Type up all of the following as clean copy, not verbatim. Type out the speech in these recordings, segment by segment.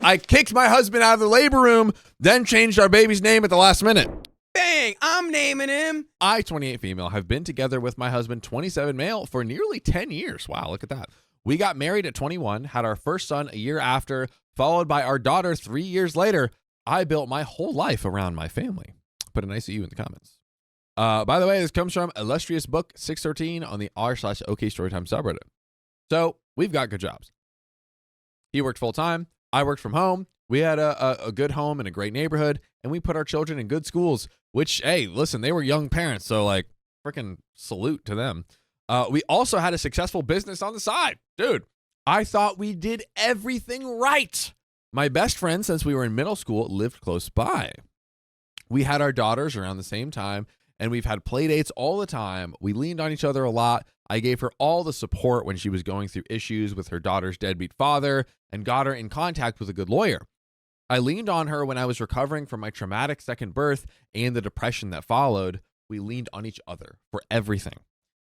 I kicked my husband out of the labor room, then changed our baby's name at the last minute. Bang, I'm naming him. I, 28 female, have been together with my husband, 27 male, for nearly 10 years. Wow, look at that. We got married at 21, had our first son a year after, followed by our daughter 3 years later. I built my whole life around my family. Put a nice you in the comments. By the way, this comes from Illustrious Book 613 on the r/OK Storytime subreddit. So we've got good jobs. He worked full time. I worked from home. We had a good home in a great neighborhood, and we put our children in good schools, which, hey, listen, they were young parents, so like freaking salute to them. We also had a successful business on the side. Dude, I thought we did everything right. My best friend since we were in middle school lived close by. We had our daughters around the same time, and we've had play dates all the time. We leaned on each other a lot. I gave her all the support when she was going through issues with her daughter's deadbeat father and got her in contact with a good lawyer. I leaned on her when I was recovering from my traumatic second birth and the depression that followed. We leaned on each other for everything.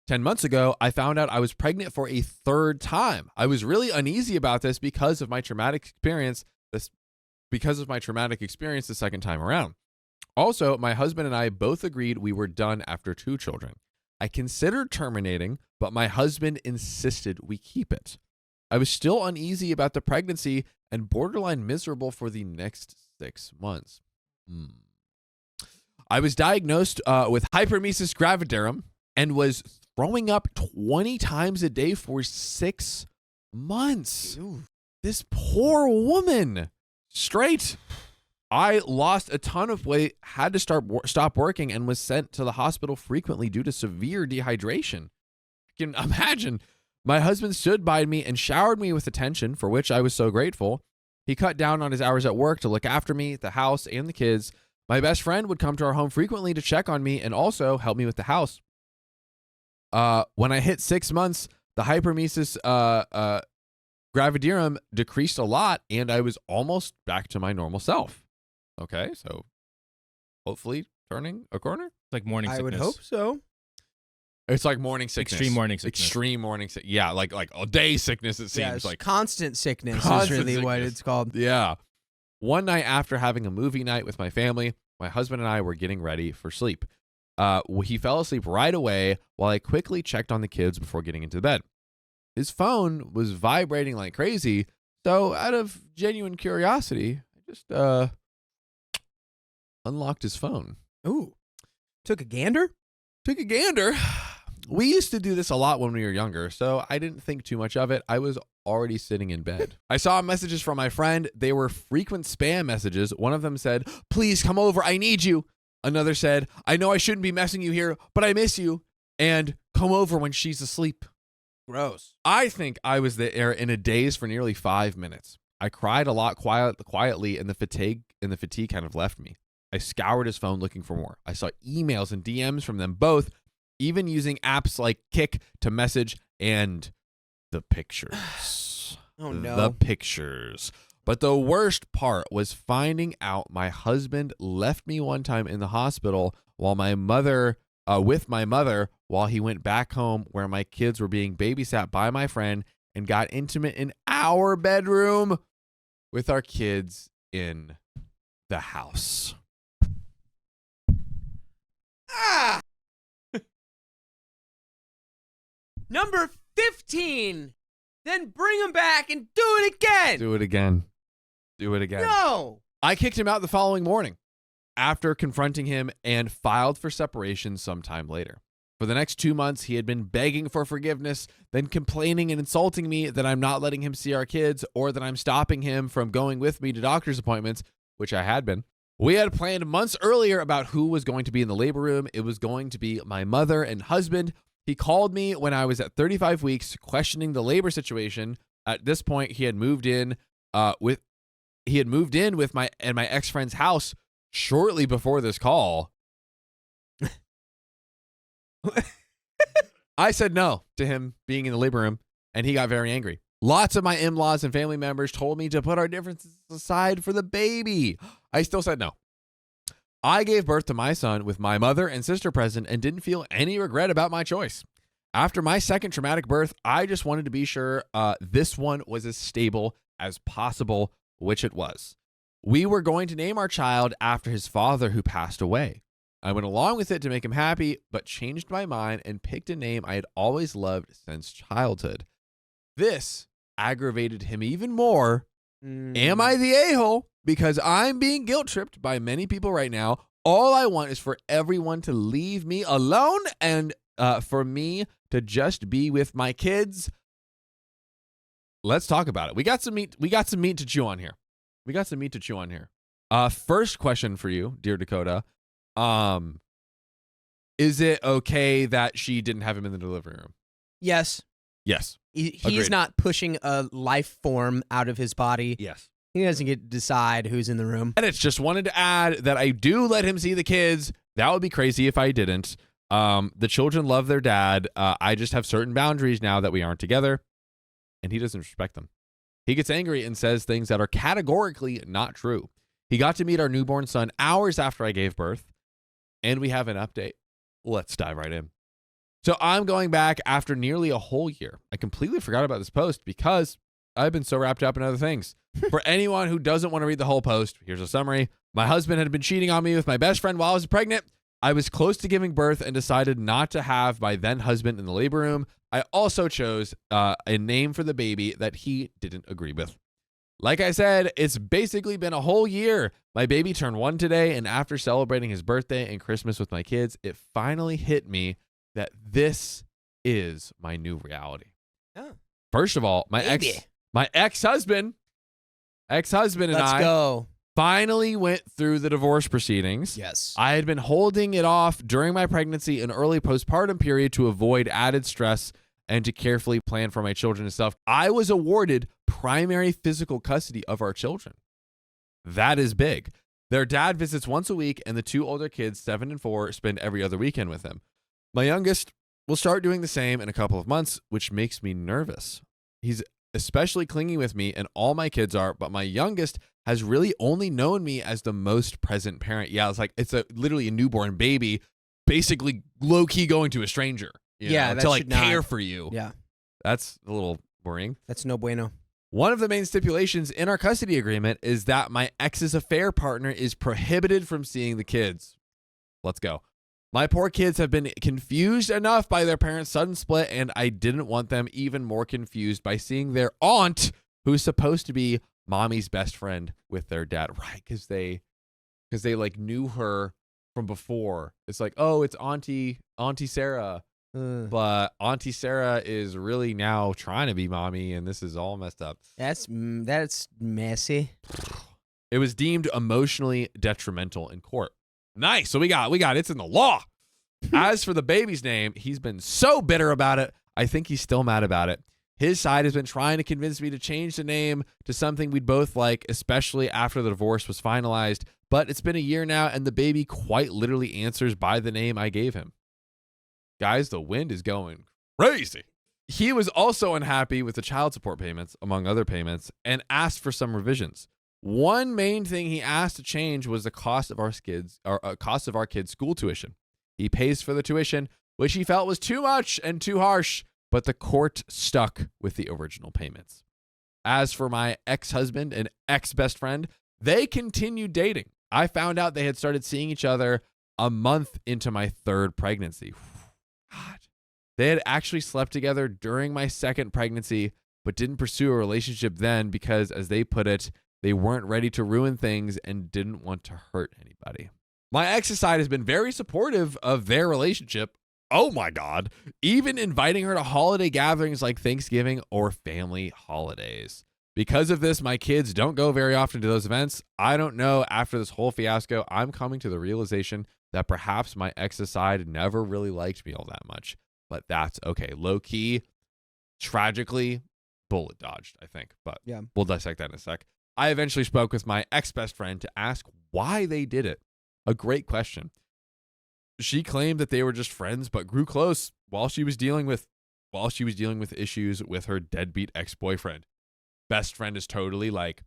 10 months ago, I found out I was pregnant for a third time. I was really uneasy about this because of my traumatic experience the second time around. Also, my husband and I both agreed we were done after 2 children. I considered terminating, but my husband insisted we keep it. I was still uneasy about the pregnancy and borderline miserable for the next 6 months. I was diagnosed with hyperemesis gravidarum and was throwing up 20 times a day for 6 months. Ooh. This poor woman. Straight. I lost a ton of weight, had to stop working, and was sent to the hospital frequently due to severe dehydration. You can imagine. My husband stood by me and showered me with attention, for which I was so grateful. He cut down on his hours at work to look after me, the house, and the kids. My best friend would come to our home frequently to check on me and also help me with the house. When I hit 6 months, the hyperemesis gravidarum decreased a lot, and I was almost back to my normal self. Okay, so hopefully turning a corner. Like morning sickness. I would hope so. It's like morning sickness. Extreme morning sickness. Extreme morning sickness. Yeah, like a day sickness, it seems like. Constant sickness Constant is really sickness. what it's called. Yeah. One night after having a movie night with my family, my husband and I were getting ready for sleep. He fell asleep right away while I quickly checked on the kids before getting into bed. His phone was vibrating like crazy, so out of genuine curiosity, I just unlocked his phone. Ooh. Took a gander? Took a gander. We used to do this a lot when we were younger, so I didn't think too much of it. I was already sitting in bed. I saw messages from my friend. They were frequent spam messages. One of them said, "Please come over. I need you." Another said, "I know I shouldn't be messing you here, but I miss you. And come over when she's asleep." Gross. I think I was there in a daze for nearly 5 minutes. I cried a lot quietly, and the fatigue kind of left me. I scoured his phone looking for more. I saw emails and DMs from them both, even using apps like Kik to message, and the pictures. Oh, no. The pictures. But the worst part was finding out my husband left me one time in the hospital while with my mother while he went back home where my kids were being babysat by my friend and got intimate in our bedroom with our kids in the house. Ah! Number 15. Then bring him back and do it again. Do it again. Do it again. No. I kicked him out the following morning after confronting him and filed for separation sometime later. For the next 2 months, he had been begging for forgiveness, then complaining and insulting me that I'm not letting him see our kids or that I'm stopping him from going with me to doctor's appointments, which I had been. We had planned months earlier about who was going to be in the labor room. It was going to be my mother and husband. He called me when I was at 35 weeks, questioning the labor situation. At this point, he had moved in with my ex-friend's house shortly before this call. I said no to him being in the labor room, and he got very angry. Lots of my in-laws and family members told me to put our differences aside for the baby. I still said no. I gave birth to my son with my mother and sister present and didn't feel any regret about my choice. After my second traumatic birth, I just wanted to be sure this one was as stable as possible which it was. We were going to name our child after his father who passed away. I went along with it to make him happy, but changed my mind and picked a name I had always loved since childhood. This aggravated him even more. Am I the a-hole? Because I'm being guilt-tripped by many people right now. All I want is for everyone to leave me alone and for me to just be with my kids. Let's talk about it. We got some meat to chew on here. First question for you, dear Dakota. Is it okay that she didn't have him in the delivery room? Yes. Yes. He's Agreed. not pushing a life form out of his body. Yes. He doesn't get to decide who's in the room. And it's just wanted to add that I do let him see the kids. That would be crazy if I didn't. The children love their dad. I just have certain boundaries now that we aren't together, and he doesn't respect them. He gets angry and says things that are categorically not true. He got to meet our newborn son hours after I gave birth, and we have an update. Let's dive right in. So I'm going back after nearly a whole year. I completely forgot about this post because I've been so wrapped up in other things. For anyone who doesn't want to read the whole post, here's a summary. My husband had been cheating on me with my best friend while I was pregnant. I was close to giving birth and decided not to have my then husband in the labor room. I also chose a name for the baby that he didn't agree with. Like I said, it's basically been a whole year. My baby turned 1 today, and after celebrating his birthday and Christmas with my kids, it finally hit me that this is my new reality. Oh. First of all, my ex-husband and Let's I go. finally went through the divorce proceedings. Yes. I had been holding it off during my pregnancy and early postpartum period to avoid added stress and to carefully plan for my children and stuff. I was awarded primary physical custody of our children. That is big. Their dad visits once a week, and the 2 older kids, 7 and 4, spend every other weekend with him. My youngest will start doing the same in a couple of months, which makes me nervous. He's especially clingy with me, and all my kids are, but my youngest has really only known me as the most present parent. Yeah, it's literally a newborn baby, basically low-key going to a stranger. To care for you. Yeah. That's a little worrying. That's no bueno. One of the main stipulations in our custody agreement is that my ex's affair partner is prohibited from seeing the kids. Let's go. My poor kids have been confused enough by their parents' sudden split, and I didn't want them even more confused by seeing their aunt, who's supposed to be mommy's best friend, with their dad. Right, because they knew her from before. It's like, oh, it's Auntie Sarah. But Auntie Sarah is really now trying to be mommy, and this is all messed up. That's messy. It was deemed emotionally detrimental in court. Nice. So we got it's in the law. As for the baby's name, he's been so bitter about it. I think he's still mad about it. His side has been trying to convince me to change the name to something we'd both like, especially after the divorce was finalized. But it's been a year now, and the baby quite literally answers by the name I gave him. Guys, the wind is going crazy. He was also unhappy with the child support payments, among other payments, and asked for some revisions. One main thing he asked to change was the cost of our kids' school tuition. He pays for the tuition, which he felt was too much and too harsh, but the court stuck with the original payments. As for my ex-husband and ex-best friend, they continued dating. I found out they had started seeing each other a month into my 3rd pregnancy. God. They had actually slept together during my 2nd pregnancy, but didn't pursue a relationship then because, as they put it, they weren't ready to ruin things and didn't want to hurt anybody. My ex's side has been very supportive of their relationship. Oh my God. Even inviting her to holiday gatherings like Thanksgiving or family holidays. Because of this, my kids don't go very often to those events. I don't know. After this whole fiasco, I'm coming to the realization that perhaps my ex's side never really liked me all that much. But that's okay. Low key, tragically, bullet dodged, I think. But yeah, we'll dissect that in a sec. I eventually spoke with my ex-best friend to ask why they did it. A great question. She claimed that they were just friends, but grew close while she was dealing with issues with her deadbeat ex-boyfriend. Best friend is totally like,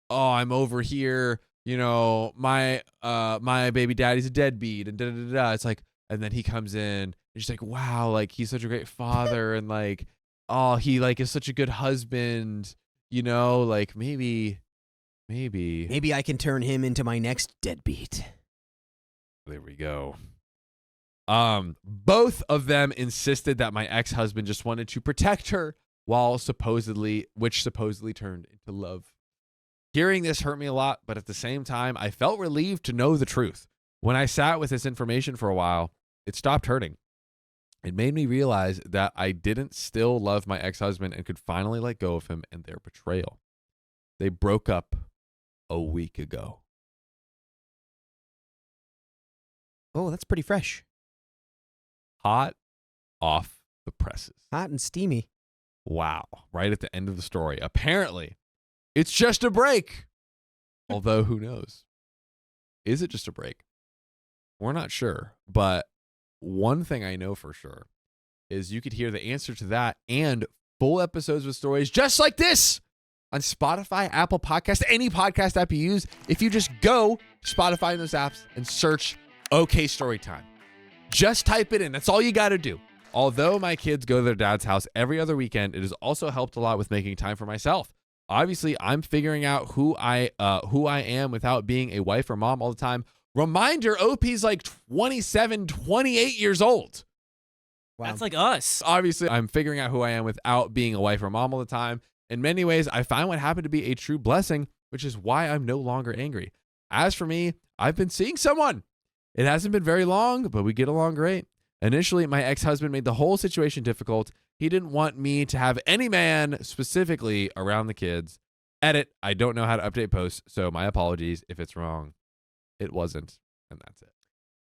oh, I'm over here, my baby daddy's a deadbeat and da da da. It's like, and then he comes in and she's like, wow, like he's such a great father and like, oh, he like is such a good husband, like maybe maybe. Maybe I can turn him into my next deadbeat. There we go. Both of them insisted that my ex-husband just wanted to protect her, which supposedly turned into love. Hearing this hurt me a lot, but at the same time, I felt relieved to know the truth. When I sat with this information for a while, it stopped hurting. It made me realize that I didn't still love my ex-husband and could finally let go of him and their betrayal. They broke up a week ago. Oh, that's pretty fresh. Hot off the presses. Hot and steamy. Wow. Right at the end of the story. Apparently, it's just a break. Although, who knows? Is it just a break? We're not sure. But one thing I know for sure is you could hear the answer to that and full episodes with stories just like this on Spotify, Apple Podcasts, any podcast app you use. If you just go to Spotify and those apps and search OK Storytime. Just type it in. That's all you got to do. Although my kids go to their dad's house every other weekend, it has also helped a lot with making time for myself. Obviously, I'm figuring out who I am without being a wife or mom all the time. Reminder, OP's like 27, 28 years old. Wow. That's like us. Obviously, I'm figuring out who I am without being a wife or mom all the time. In many ways, I find what happened to be a true blessing, which is why I'm no longer angry. As for me, I've been seeing someone. It hasn't been very long, but we get along great. Initially, my ex-husband made the whole situation difficult. He didn't want me to have any man specifically around the kids. Edit, I don't know how to update posts, so my apologies if it's wrong. It wasn't, and that's it.